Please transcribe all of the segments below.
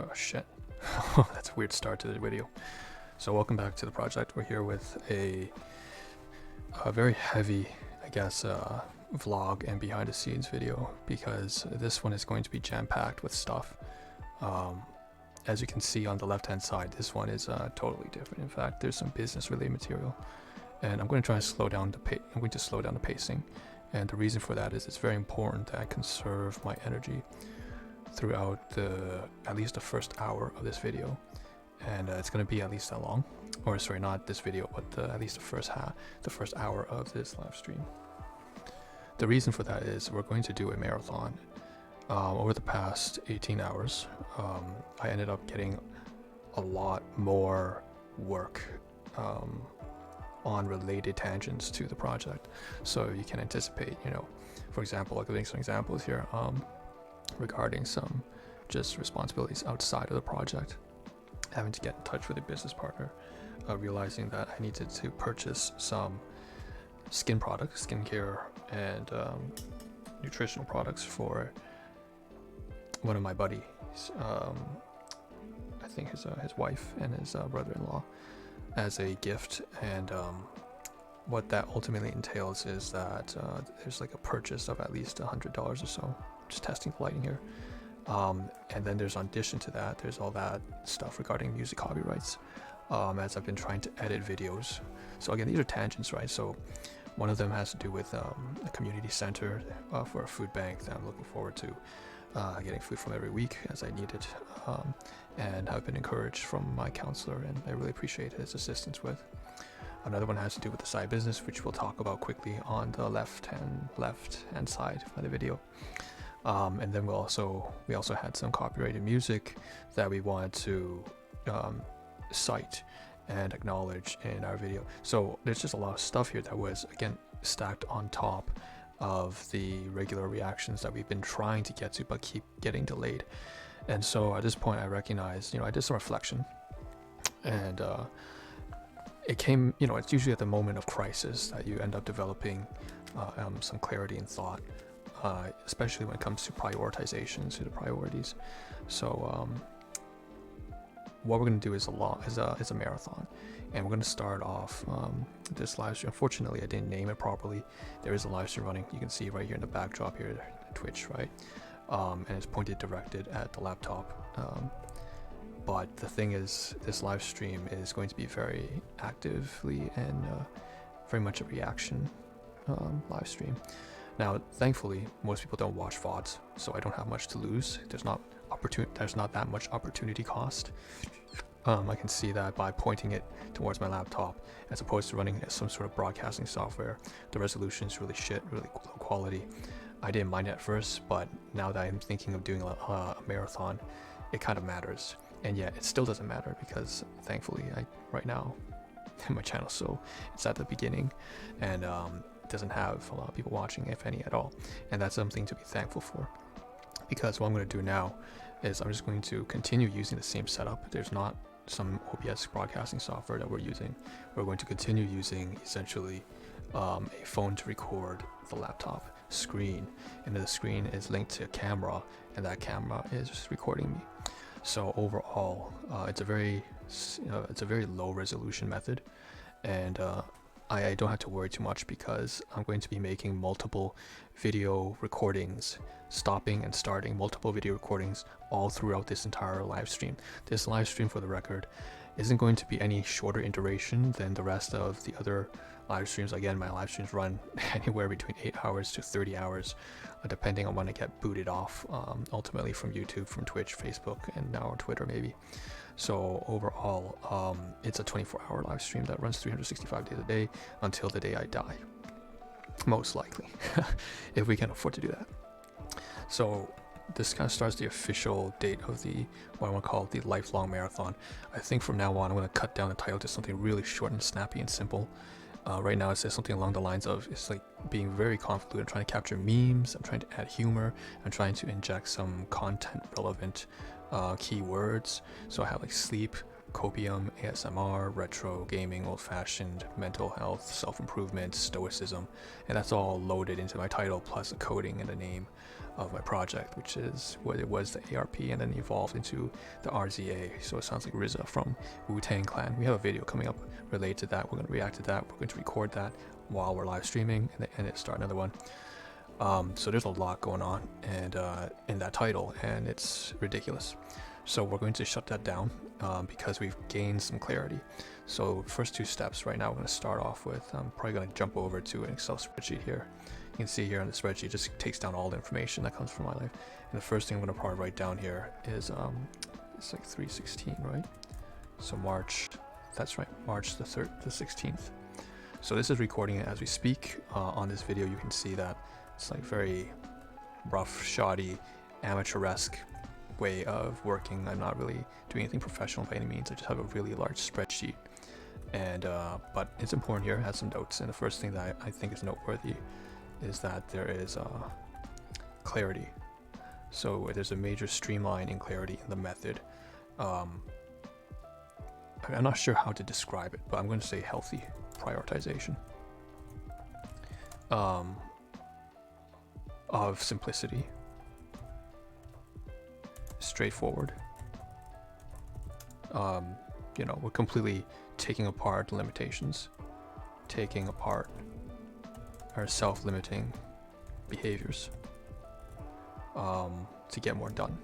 Oh shit. That's a weird start to the video. So welcome back to the project. We're here with a very heavy, I guess, vlog and behind the scenes video, because this one is going to be jam-packed with stuff. As you can see on the left hand side, this one is totally different. In fact, there's some business related material, and I'm going to try to slow down the pacing. And the reason for that is it's very important that I conserve my energy throughout at least the first hour of this video, and it's going to be at least that long, or sorry, not this video, but at least the first hour of this live stream. The reason for that is we're going to do a marathon. Over the past 18 hours, I ended up getting a lot more work on related tangents to the project, so you can anticipate, for example, giving some examples here regarding some just responsibilities outside of the project, having to get in touch with a business partner, realizing that I needed to purchase some skincare and nutritional products for one of my buddies, I think his wife and his brother-in-law, as a gift. And what that ultimately entails is that there's like a purchase of at least $100 or so. Just testing the lighting here, and then there's, in addition to that, there's all that stuff regarding music copyrights, as I've been trying to edit videos. So again, these are tangents, right? So one of them has to do with a community center for a food bank that I'm looking forward to getting food from every week as I need it, and have been encouraged from my counselor, and I really appreciate his assistance with. Another one has to do with the side business, which we'll talk about quickly on the left hand side of the video. And then we also had some copyrighted music that we wanted to cite and acknowledge in our video. So there's just a lot of stuff here that was, again, stacked on top of the regular reactions that we've been trying to get to but keep getting delayed. And so at this point I recognized, I did some reflection, and it came, it's usually at the moment of crisis that you end up developing some clarity in thought, especially when it comes to prioritization, to the priorities. So what we're going to do is a marathon, and we're going to start off this live stream. Unfortunately, I didn't name it properly. There is a live stream running. You can see right here in the backdrop here, Twitch, right? And it's directed at the laptop. But the thing is, this live stream is going to be very actively and very much a reaction live stream. Now, thankfully, most people don't watch VODs, so I don't have much to lose. There's not that much opportunity cost. I can see that by pointing it towards my laptop, as opposed to running some sort of broadcasting software. The resolution is really shit, really low quality. I didn't mind it at first, but now that I'm thinking of doing a marathon, it kind of matters. And yet it still doesn't matter, because thankfully right now my channel, so it's at the beginning, and doesn't have a lot of people watching, if any at all, and that's something to be thankful for. Because what I'm going to do now is I'm just going to continue using the same setup. There's not some OBS broadcasting software that we're using. We're going to continue using essentially a phone to record the laptop screen, and the screen is linked to a camera, and that camera is recording me. So overall, it's a very low resolution method, and I don't have to worry too much, because I'm going to be making multiple video recordings, stopping and starting multiple video recordings all throughout this entire live stream. This live stream, for the record, isn't going to be any shorter in duration than the rest of the other live streams. Again, my live streams run anywhere between 8 hours to 30 hours, depending on when I get booted off, ultimately from YouTube, from Twitch, Facebook, and now Twitter maybe. So overall, it's a 24-hour live stream that runs 365 days a day until the day I die, most likely, if we can afford to do that. So this kind of starts the official date of what I want to call the lifelong marathon. I think from now on I'm going to cut down the title to something really short and snappy and simple. Right now it says something along the lines of, it's like being very convoluted. I'm trying to capture memes, I'm trying to add humor, I'm trying to inject some content relevant keywords. So I have like sleep, copium, ASMR, retro, gaming, old-fashioned, mental health, self-improvement, stoicism, and that's all loaded into my title, plus a coding and a name. of my project, which is what it was, the ARP, and then evolved into the RZA. So it sounds like RZA from Wu-Tang Clan. We have a video coming up related to that. We're going to react to that. We're going to record that while we're live streaming, and then start another one. So there's a lot going on and in that title, and it's ridiculous. So we're going to shut that down because we've gained some clarity. So first two steps right now, we're going to start off with, I'm probably going to jump over to an Excel spreadsheet here. You can see here on the spreadsheet, it just takes down all the information that comes from my life. And the first thing I'm going to probably write down here is, it's like 3/16, right? So March, that's right, March the 16th. So this is recording it as we speak. On this video, you can see that it's like very rough, shoddy, amateuresque way of working. I'm not really doing anything professional by any means. I just have a really large spreadsheet, and but it's important here. It has some notes, and the first thing that I think is noteworthy is that there is clarity. So there's a major streamline in clarity in the method. I'm not sure how to describe it, but I'm going to say healthy prioritization of simplicity, straightforward. You know, we're completely taking apart limitations, taking apart our self-limiting behaviors to get more done,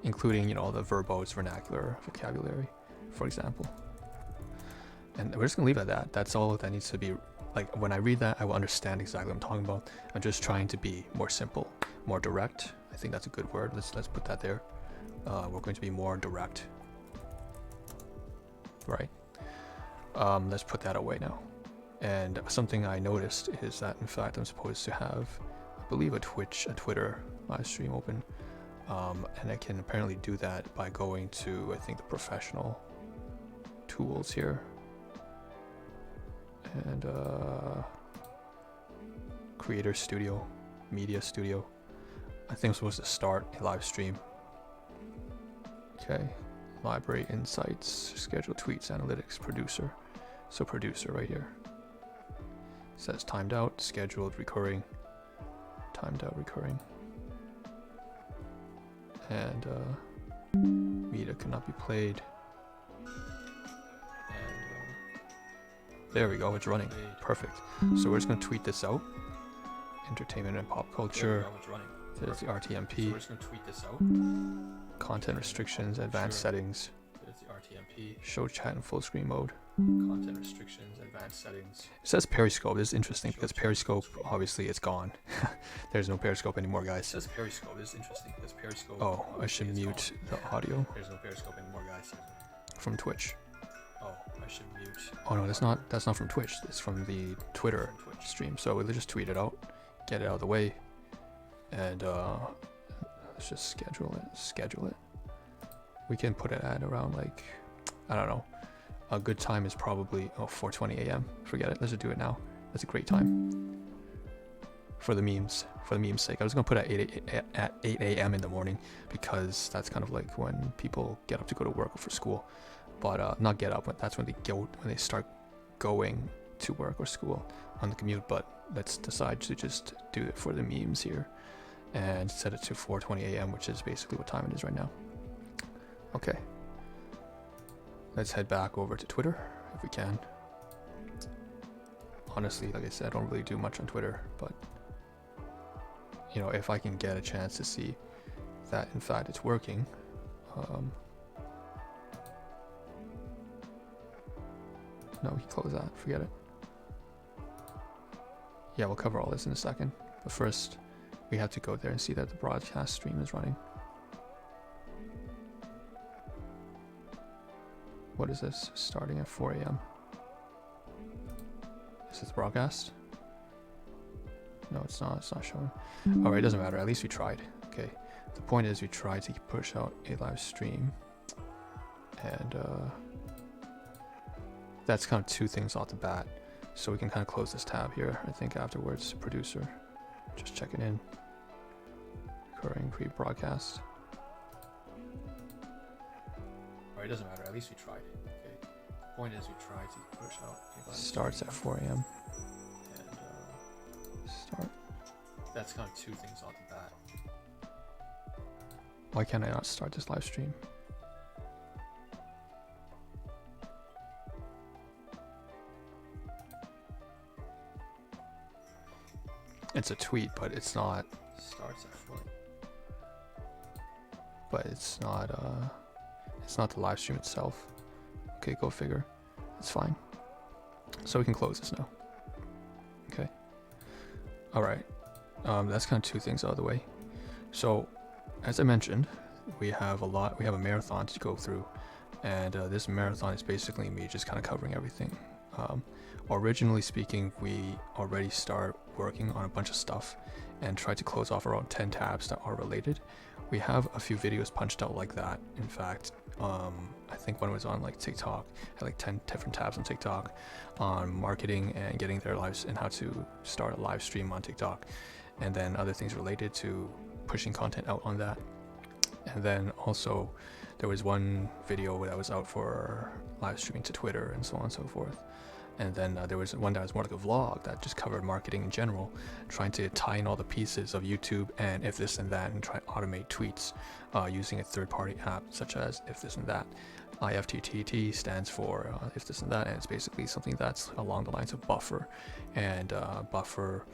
including, you know, the verbose vernacular vocabulary, for example. And we're just gonna leave it at that. That's all that needs to be. Like, when I read that, I will understand exactly what I'm talking about. I'm just trying to be more simple, more direct. I think that's a good word. Let's put that there. We're going to be more direct, right? Let's put that away now. And something I noticed is that, in fact, I'm supposed to have, I believe, a Twitter live stream open, and I can apparently do that by going to, I think, the professional tools here, and Creator Studio, Media Studio. I think I'm supposed to start a live stream. Okay, Library Insights, Schedule Tweets, Analytics, Producer. So Producer right here. It says timed out, scheduled, recurring, timed out, recurring. And media cannot be played. There we go, it's running. Perfect. So we're just going to tweet this out. Entertainment and pop culture. There's the RTMP. So we're just going to tweet this out. Content restrictions, advanced settings. There's the RTMP. Show chat in full screen mode. Content restrictions, advanced settings. It says Periscope. This is interesting because Periscope, obviously, it's gone. There's no Periscope anymore, guys. It says Periscope. This is interesting because Periscope. Oh, I should mute the audio. There's no Periscope anymore, guys. From Twitch. Oh, I should mute. Oh no, that's not from Twitch. It's from the Twitter stream. So we'll just tweet it out, get it out of the way, and let's just schedule it. We can put it at around, like, I don't know. A good time is probably 4:20 a.m. Forget it. Let's just do it now. That's a great time for the memes. For the memes' sake, I was gonna put it at 8 a.m. in the morning because that's kind of like when people get up to go to work or for school. But not get up. That's when they start going to work or school on the commute. But let's decide to just do it for the memes here and set it to 4:20 a.m., which is basically what time it is right now. Okay. Let's head back over to Twitter if we can. Honestly, like I said, I don't really do much on Twitter, but you know, if I can get a chance to see that in fact it's working, no, we can close that, forget it. Yeah, we'll cover all this in a second, but first we have to go there and see that the broadcast stream is running. What is this? Starting at 4 a.m. Is this the broadcast? No, it's not. It's not showing. All right, it doesn't matter. At least we tried. Okay. The point is, we tried to push out a live stream, and that's kind of two things off the bat. So we can kind of close this tab here. I think afterwards, producer, just checking in. Recurring pre-broadcast. It doesn't matter, at least we tried. Okay. The point is, we tried to push out. Starts at 4 a.m. And start. that's kind of two things off the bat. Why can't I not start this live stream? It's a tweet, but it's not. Starts at what? But it's not the live stream itself. Okay, go figure. It's fine. So we can close this now. Okay. All right. That's kind of two things out of the way. So, as I mentioned, we have a marathon to go through, and this marathon is basically me just kind of covering everything. Originally speaking, we already start working on a bunch of stuff and try to close off around 10 tabs that are related. We have a few videos punched out like that. In fact, I think one was on like TikTok, had like 10 different tabs on TikTok on marketing and getting their lives and how to start a live stream on TikTok, and then other things related to pushing content out on that. And then also there was one video that was out for live streaming to Twitter and so on and so forth. And then there was one that was more like a vlog that just covered marketing in general, trying to tie in all the pieces of YouTube and if this and that, and try to automate tweets using a third-party app such as if this and that. IFTTT stands for if this and that, and it's basically something that's along the lines of Buffer. And Buffer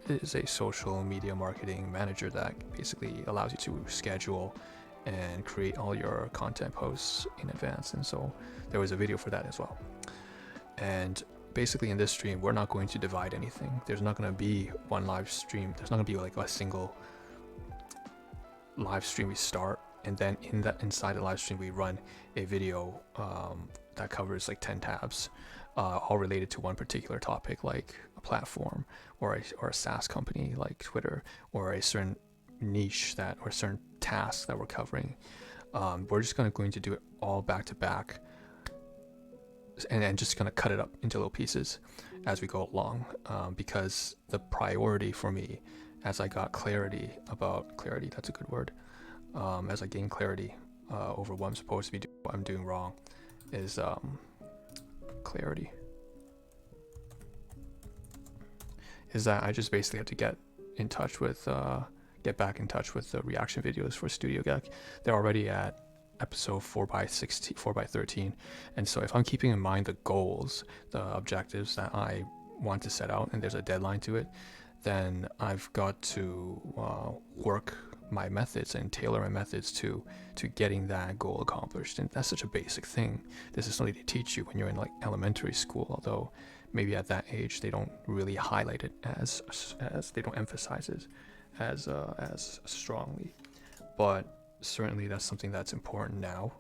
is a social media marketing manager that basically allows you to schedule and create all your content posts in advance. And so there was a video for that as well. And basically in this stream, we're not going to divide anything. There's not going to be one live stream. There's not going to be like a single live stream we start, and then inside the live stream we run a video that covers like 10 tabs, all related to one particular topic, like a platform or a SaaS company like Twitter, or a certain niche or a certain task that we're covering. We're just going to do it all back to back, and just gonna cut it up into little pieces as we go along, because the priority for me, as I got clarity, that's a good word, as I gain clarity over what I'm supposed to be doing, what I'm doing wrong, is clarity, is that I just basically have to get back in touch with the reaction videos for Studio Gek. They're already at episode 4x13, and so if I'm keeping in mind the goals, the objectives that I want to set out, and there's a deadline to it, then I've got to work my methods and tailor my methods to getting that goal accomplished. And that's such a basic thing. This is something they teach you when you're in like elementary school, although maybe at that age they don't really highlight it as they don't emphasize it as strongly. But certainly that's something that's important now,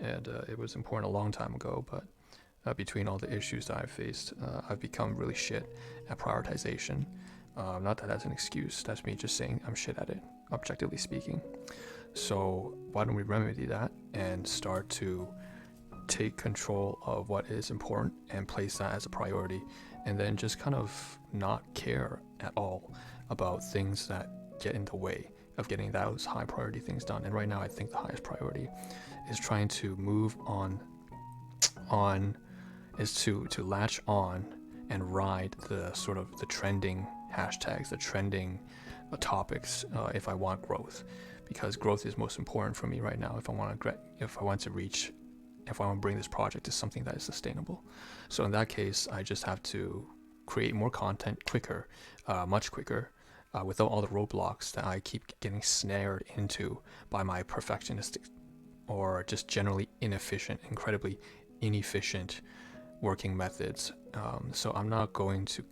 and it was important a long time ago, but between all the issues that I've faced, I've become really shit at prioritization. Not that that's an excuse, that's me just saying I'm shit at it, objectively speaking. So why don't we remedy that and start to take control of what is important and place that as a priority, and then just kind of not care at all about things that get in the way of getting those high priority things done. And right now I think the highest priority is trying to move on is to latch on and ride the sort of the trending hashtags, the trending topics, if I want growth, because growth is most important for me right now if I want to bring this project to something that is sustainable. So in that case, I just have to create more content quicker, much quicker, without all the roadblocks that I keep getting snared into by my perfectionistic or just generally incredibly inefficient working methods. So I'm not going to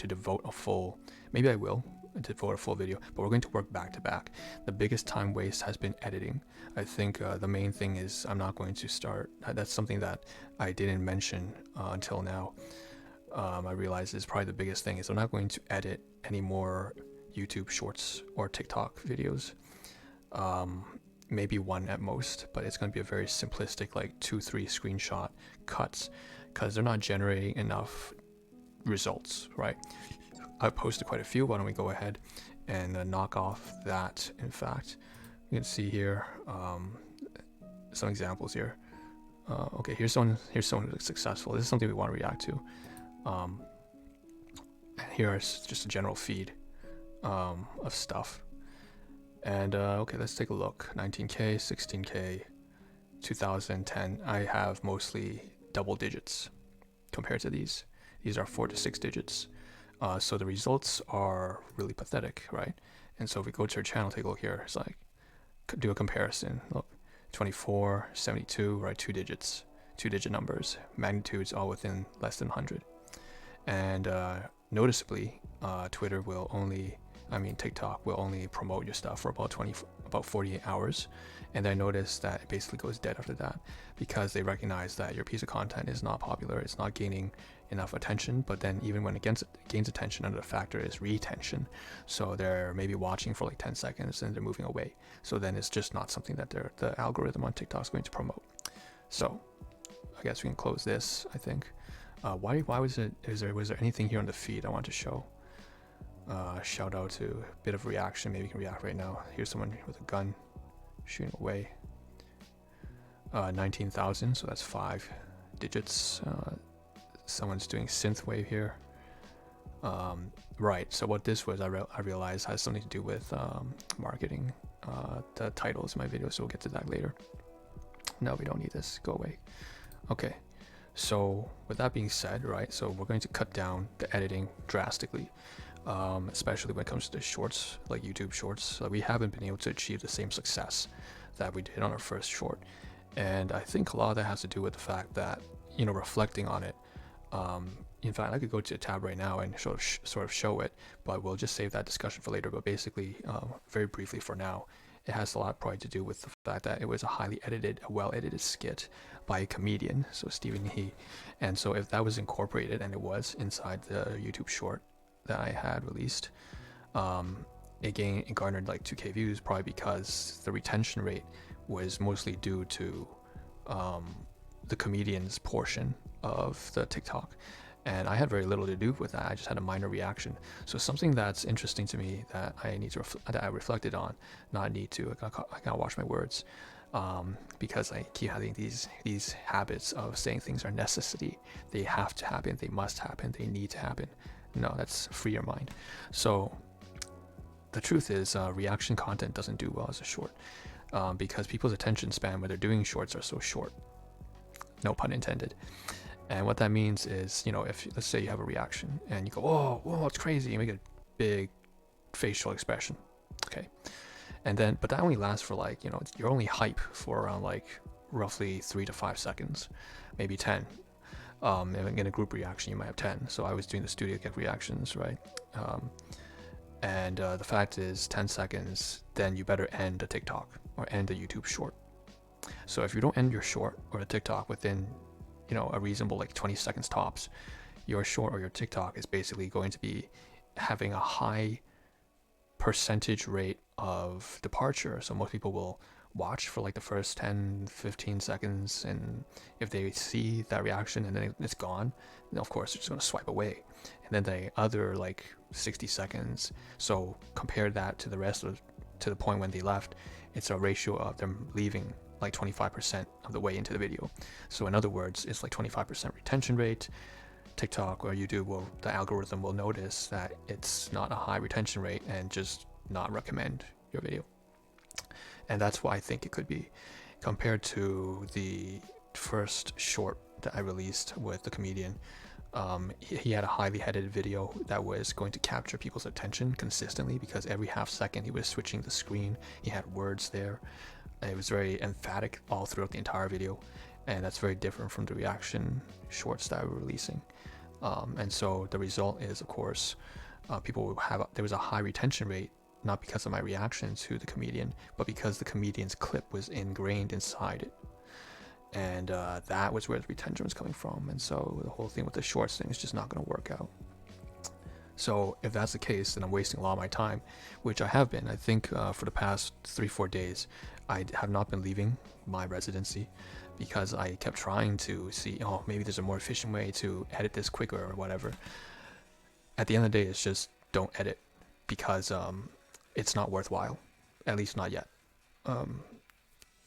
devote a full, maybe I will devote a full video, but we're going to work back to back. The biggest time waste has been editing. I think the main thing is I'm not going to start, that's something that I didn't mention until now. I realize is probably the biggest thing is I'm not going to edit any more YouTube shorts or TikTok videos. Maybe one at most, but it's going to be a very simplistic, like 2-3 screenshot cuts, because they're not generating enough results, right? I posted quite a few. Why don't we go ahead and knock off that? In fact, you can see here some examples here. Okay, here's someone who's successful. This is something we want to react to. And here is just a general feed of stuff. And okay, let's take a look. 19K, 16K, 2010. I have mostly double digits compared to these. These are 4 to 6 digits. So the results are really pathetic, right? And so if we go to our channel, take a look here. It's like, do a comparison. Look, 24, 72, right? 2 digits, 2-digit numbers. Magnitudes all within less than 100. And noticeably, TikTok will only promote your stuff for about 48 hours. And I noticed that it basically goes dead after that because they recognize that your piece of content is not popular, it's not gaining enough attention. But then even when it gains attention, another factor is retention. So they're maybe watching for like 10 seconds and they're moving away. So then it's just not something that the algorithm on TikTok is going to promote. So I guess we can close this, I think. Why was there anything here on the feed I want to show? Shout out to a bit of reaction. Maybe you can react right now. Here's someone with a gun shooting away. 19,000, so that's 5 digits. Someone's doing synthwave here. Right, so what this was, I realized has something to do with marketing. The titles of my video, so we'll get to that later. No, we don't need this. Go away. Okay, so with that being said, right, so we're going to cut down the editing drastically. Especially when it comes to shorts, like YouTube shorts. We haven't been able to achieve the same success that we did on our first short. And I think a lot of that has to do with the fact that, reflecting on it, in fact, I could go to a tab right now and sort of show it, but we'll just save that discussion for later. But basically, very briefly for now, it has a lot probably to do with the fact that it was a highly edited, a well-edited skit by a comedian, so Stephen He. And so if that was incorporated, and it was inside the YouTube short that I had released, it garnered like 2K views, probably because the retention rate was mostly due to the comedian's portion of the TikTok, and I had very little to do with that. I just had a minor reaction. So something that's interesting to me that I need to that I reflected on, I gotta watch my words, because I keep having these habits of saying things are necessity. They have to happen. They must happen. They need to happen. No, that's free your mind. So the truth is, reaction content doesn't do well as a short, because people's attention span when they're doing shorts are so short. No pun intended. And what that means is, if let's say you have a reaction and you go, whoa, it's crazy, you make a big facial expression, okay, and then but that only lasts for like, you're only hype for around like roughly 3 to 5 seconds, maybe 10. In a group reaction, you might have 10. So I was doing the studio kick reactions, right? And the fact is, 10 seconds, then you better end the TikTok or end the YouTube short. So if you don't end your short or the TikTok within, a reasonable like 20 seconds tops, your short or your TikTok is basically going to be having a high percentage rate of departure. So most people will watch for like the first 10-15 seconds, and if they see that reaction and then it's gone, then of course they're just going to swipe away. And then the other like 60 seconds, so compare that to the rest to the point when they left, it's a ratio of them leaving like 25% of the way into the video. So in other words, it's like 25% retention rate. TikTok or YouTube the algorithm will notice that it's not a high retention rate and just not recommend your video. And that's why I think it could be, compared to the first short that I released with the comedian. He had a highly edited video that was going to capture people's attention consistently, because every half second he was switching the screen. He had words there. It was very emphatic all throughout the entire video, and that's very different from the reaction shorts that we're releasing. And so the result is, of course, there was a high retention rate, not because of my reaction to the comedian, but because the comedian's clip was ingrained inside it. And that was where the retention was coming from. And so the whole thing with the shorts thing is just not going to work out. So if that's the case, then I'm wasting a lot of my time, which I have been. I think for the past 3-4 days, I have not been leaving my residency, because I kept trying to see, maybe there's a more efficient way to edit this quicker or whatever. At the end of the day, it's just don't edit, because it's not worthwhile, at least not yet.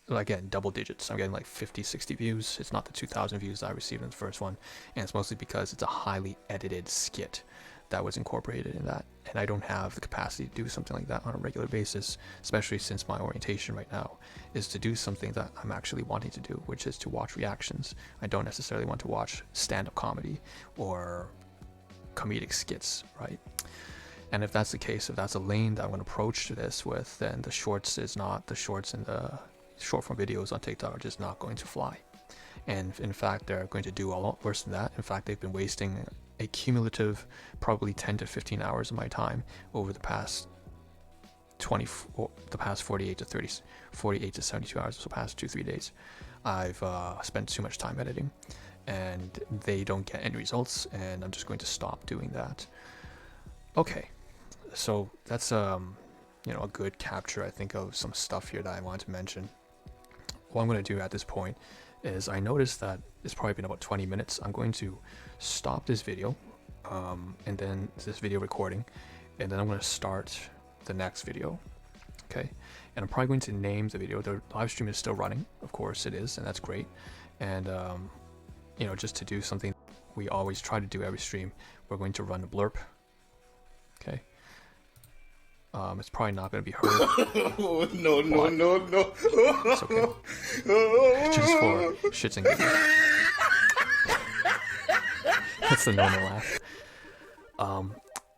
Again, double digits. I'm getting like 50-60 views. It's not the 2,000 views I received in the first one, and it's mostly because it's a highly edited skit that was incorporated in that, and I don't have the capacity to do something like that on a regular basis, especially since my orientation right now is to do something that I'm actually wanting to do, which is to watch reactions. I don't necessarily want to watch stand-up comedy or comedic skits, right? And if that's the case, if that's a lane that I'm going to approach to this with, then the shorts is not, the shorts and the short form videos on TikTok are just not going to fly. And in fact, they're going to do a lot worse than that. In fact, they've been wasting a cumulative probably 10 to 15 hours of my time over the past 48 to 72 hours, so past 2-3 days. I've spent too much time editing, and they don't get any results, and I'm just going to stop doing that. Okay, so that's a good capture, I think, of some stuff here that I wanted to mention. What I'm going to do at this point is, I noticed that it's probably been about 20 minutes. I'm going to stop this video, and then this video recording, and then I'm going to start the next video. Okay, and I'm probably going to name the video. The live stream is still running, of course it is, and that's great. And just to do something we always try to do every stream, we're going to run a blurb. Okay. It's probably not going to be heard. No. It's okay. Just for shits and giggles. That's the normal laugh. I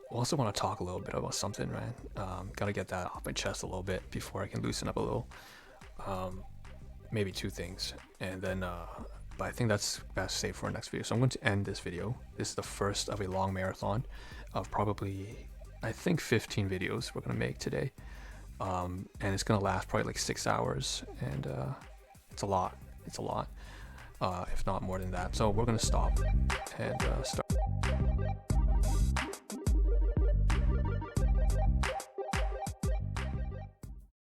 also want to talk a little bit about something, man. Gotta get that off my chest a little bit before I can loosen up a little. Maybe two things, and then but I think that's best saved for our next video. So I'm going to end this video. This is the first of a long marathon of probably, I think, 15 videos we're going to make today. And it's going to last probably like 6 hours, and it's a lot. It's a lot, if not more than that. So we're going to stop and start.